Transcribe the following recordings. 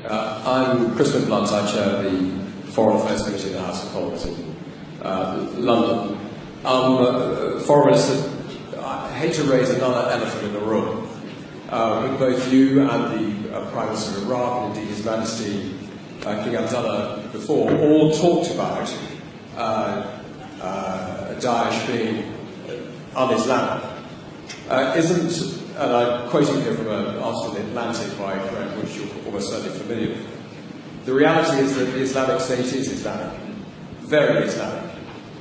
I'm Chris Blunt. I chair the Foreign Affairs Committee in the House of Commons in London. Foreign Minister, I hate to raise another elephant in the room. With both you and the Prime Minister of Iraq, and indeed His Majesty King Abdullah before, all talked about Daesh being un-Islamic. And I'm quoting here from an article in The Atlantic by a friend, which you're almost certainly familiar with. The reality is that the Islamic State is Islamic, very Islamic.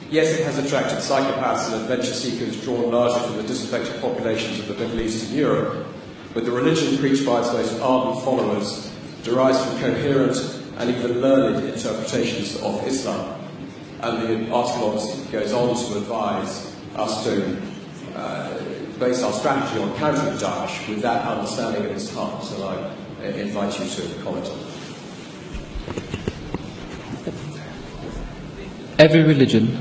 Yes, it has attracted psychopaths and adventure seekers drawn largely from the disaffected populations of the Middle East and Europe, but the religion preached by its most ardent followers derives from coherent and even learned interpretations of Islam. And the article obviously goes on to advise us to base our strategy on countering Daesh with that understanding at its heart. So I invite you to comment on that. Every religion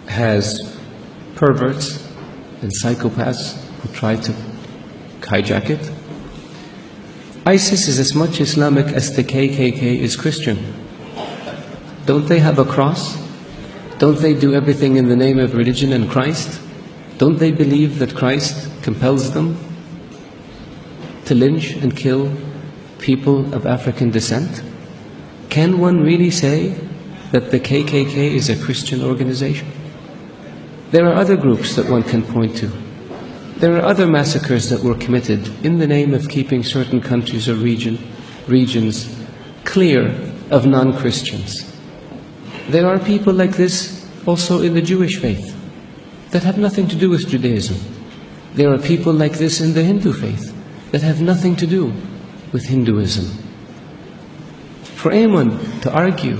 has perverts and psychopaths who try to hijack it. ISIS is as much Islamic as the KKK is Christian. Don't they have a cross? Don't they do everything in the name of religion and Christ? Don't they believe that Christ compels them to lynch and kill people of African descent? Can one really say that the KKK is a Christian organization? There are other groups that one can point to. There are other massacres that were committed in the name of keeping certain countries or regions clear of non-Christians. There are people like this also in the Jewish faith that have nothing to do with Judaism. There are people like this in the Hindu faith that have nothing to do with Hinduism. For anyone to argue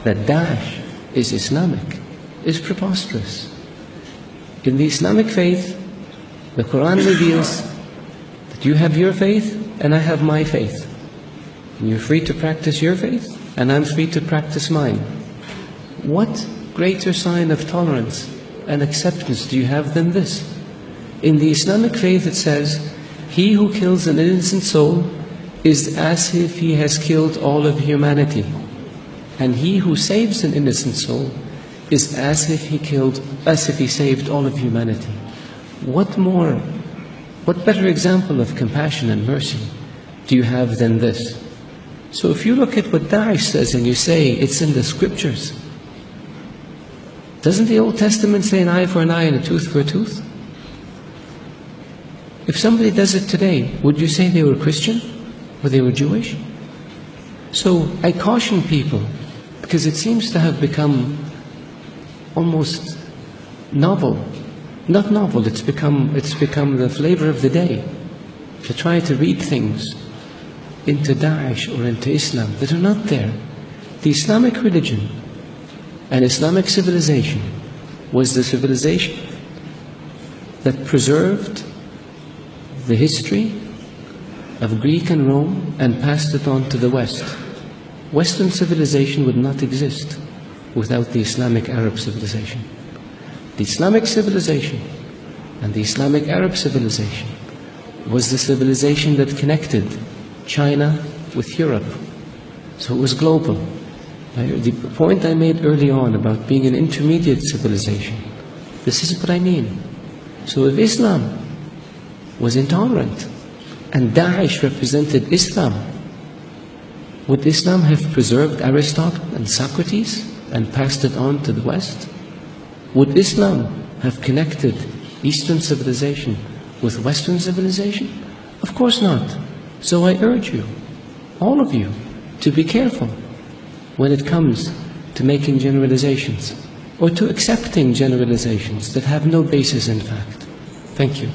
that Daesh is Islamic is preposterous. In the Islamic faith, the Quran reveals that you have your faith and I have my faith. And you're free to practice your faith and I'm free to practice mine. What greater sign of tolerance and acceptance do you have than this? In the Islamic faith it says, he who kills an innocent soul is as if he has killed all of humanity. And he who saves an innocent soul is as if he saved all of humanity. What better example of compassion and mercy do you have than this? So if you look at what Daesh says and you say it's in the scriptures, doesn't the Old Testament say an eye for an eye and a tooth for a tooth? If somebody does it today, would you say they were Christian or they were Jewish? So I caution people, because it seems to have become almost novel. Not novel, it's become the flavor of the day to try to read things into Daesh or into Islam that are not there. The Islamic religion and Islamic civilization was the civilization that preserved the history of Greek and Rome and passed it on to the West. Western civilization would not exist without the Islamic Arab civilization. The Islamic civilization and the Islamic Arab civilization was the civilization that connected China with Europe. So it was global. The point I made early on about being an intermediate civilization, this is what I mean. So if Islam was intolerant and Daesh represented Islam, would Islam have preserved Aristotle and Socrates and passed it on to the West? Would Islam have connected Eastern civilization with Western civilization? Of course not. So I urge you, all of you, to be careful when it comes to making generalizations or to accepting generalizations that have no basis in fact. Thank you.